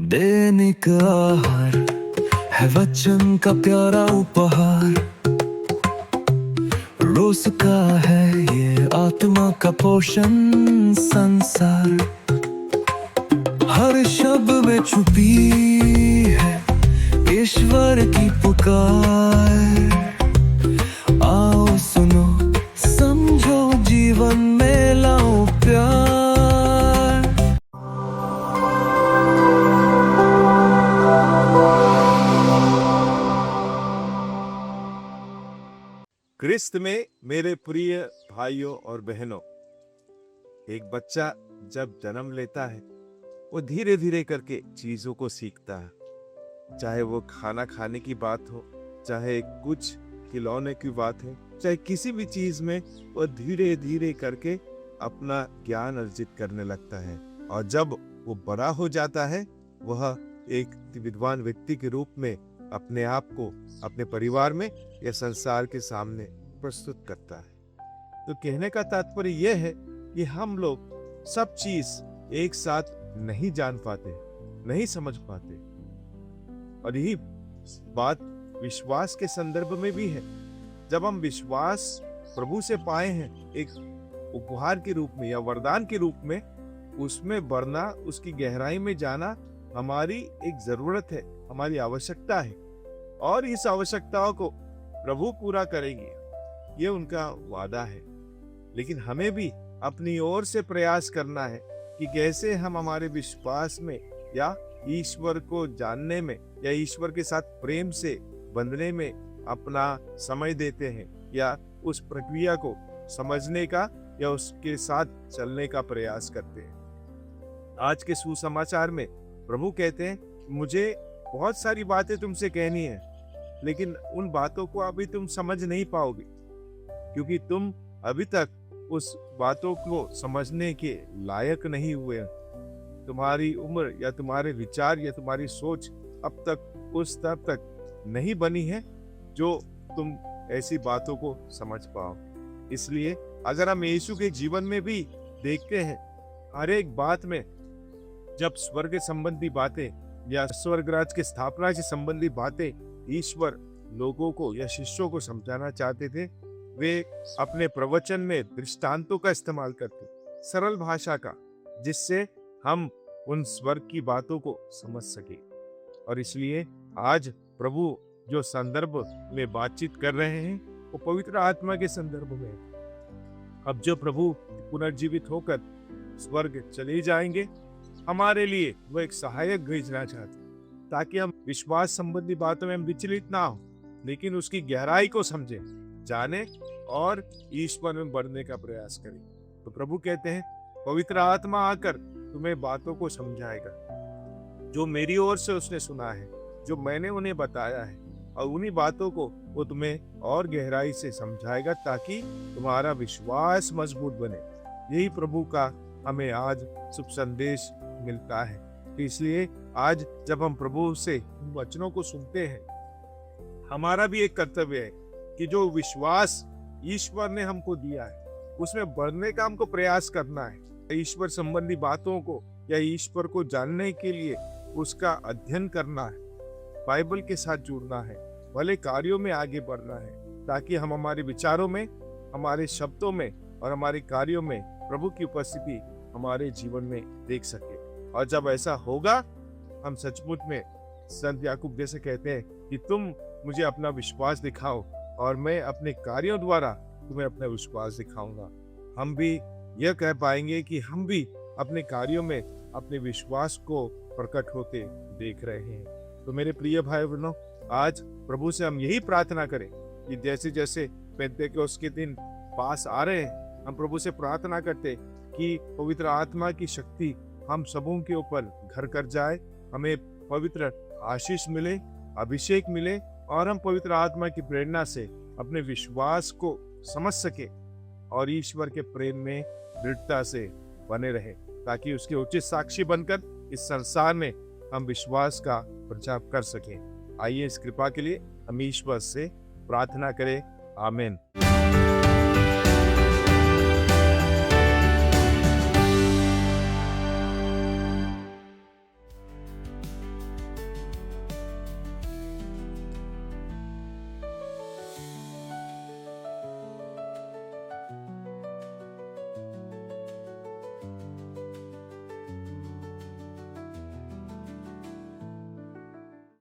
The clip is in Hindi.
दैनिक आहार है वचन का प्यारा उपहार। रोज का है ये आत्मा का पोषण संसार। हर शब्द में छुपी है ईश्वर की पुकार। आओ सुनो समझो जीवन में लाओ प्यार। क्रिस्त में मेरे प्रिय भाइयों और बहनों, एक बच्चा जब जन्म लेता है वो धीरे धीरे करके चीजों को सीखता है। चाहे वो खाना खाने की बात हो, चाहे कुछ खिलौने की बात है, चाहे किसी भी चीज में वो धीरे धीरे करके अपना ज्ञान अर्जित करने लगता है। और जब वो बड़ा हो जाता है वह एक विद्वान व्यक्ति के रूप में अपने आप को अपने परिवार में या संसार के सामने प्रस्तुत करता है। तो कहने का तात्पर्य यह है कि हम लोग सब चीज एक साथ नहीं जान पाते, नहीं समझ पाते। और यही बात विश्वास के संदर्भ में भी है। जब हम विश्वास प्रभु से पाए हैं एक उपहार के रूप में या वरदान के रूप में, उसमें बढ़ना, उसकी गहराई में जाना हमारी एक जरूरत है, हमारी आवश्यकता है। और इस आवश्यकताओं को प्रभु पूरा करेंगे, ये उनका वादा है। लेकिन हमें भी अपनी ओर से प्रयास करना है कि कैसे हम हमारे विश्वास में या ईश्वर को जानने में या ईश्वर के साथ प्रेम से बंधने में अपना समय देते हैं, या उस प्रक्रिया को समझने का या उसके साथ चलने का प्रयास करते हैं। आज के सुसमाचार में प्रभु कहते हैं, मुझे बहुत सारी बातें तुमसे कहनी है, लेकिन उन बातों को अभी तुम समझ नहीं पाओगे, क्योंकि तुम अभी तक उस बातों को समझने के लायक नहीं हुए। तुम्हारी उम्र या तुम्हारे विचार या तुम्हारी सोच अब तक उस स्तर तक नहीं बनी है जो तुम ऐसी बातों को समझ पाओ। इसलिए अगर हम यीशु के जीवन में भी देखते हैं, हर एक बात में जब स्वर्ग संबंधी बातें या स्वर्ग राज्य की स्थापना से संबंधी बातें ईश्वर लोगों को या शिष्यों को समझाना चाहते थे, वे अपने प्रवचन में दृष्टांतों का इस्तेमाल करते, सरल भाषा का, जिससे हम उन स्वर्ग की बातों को समझ सके। और इसलिए आज प्रभु जो संदर्भ में बातचीत कर रहे हैं वो पवित्र आत्मा के संदर्भ में। अब जो प्रभु पुनर्जीवित होकर स्वर्ग चले जाएंगे, हमारे लिए वो एक सहायक भेजना चाहते, ताकि हम विश्वास संबंधी बातों में हम विचलित ना हो, लेकिन उसकी गहराई को समझें, जाने और ईश्वर में बढ़ने का प्रयास करें। तो प्रभु कहते हैं, पवित्र आत्मा आकर तुम्हें बातों को समझाएगा, जो मेरी ओर से उसने सुना है, जो मैंने उन्हें बताया है, और उन्हीं बातों को वो तुम्हें और गहराई से समझाएगा, ताकि तुम्हारा विश्वास मजबूत बने। यही प्रभु का हमें आज शुभ संदेश मिलता है। तो इसलिए आज जब हम प्रभु से वचनों को सुनते हैं, हमारा भी एक कर्तव्य है कि जो विश्वास ईश्वर ने हमको दिया है उसमें बढ़ने का हमको प्रयास करना है। ईश्वर संबंधी बातों को या ईश्वर को जानने के लिए उसका अध्ययन करना है, बाइबल के साथ जुड़ना है, भले कार्यों में आगे बढ़ना है, ताकि हम हमारे विचारों में, हमारे शब्दों में और हमारे कार्यों में प्रभु की उपस्थिति हमारे जीवन में देख सके। और जब ऐसा होगा, हम सचमुच में संत याकूब जैसे कहते हैं कि तुम मुझे अपना विश्वास दिखाओ और मैं अपने कार्यों द्वारा तुम्हें अपना विश्वास दिखाऊंगा। हम भी यह कह पाएंगे कि हम भी अपने कार्यों में अपने विश्वास को प्रकट होते देख रहे हैं। तो मेरे प्रिय भाई बहनों, आज प्रभु से हम यही प्रार्थना करें कि जैसे जैसे पेंतेकोस्त के दिन पास आ रहे हैं, हम प्रभु से प्रार्थना करते कि पवित्र आत्मा की शक्ति हम सबों के ऊपर घर कर जाए, हमें पवित्र आशीष मिले, अभिषेक मिले, और हम पवित्र आत्मा की प्रेरणा से अपने विश्वास को समझ सके और ईश्वर के प्रेम में दृढ़ता से बने रहे, ताकि उसके उचित साक्षी बनकर इस संसार में हम विश्वास का प्रचार कर सकें। आइए इस कृपा के लिए हम ईश्वर से प्रार्थना करें। आमीन।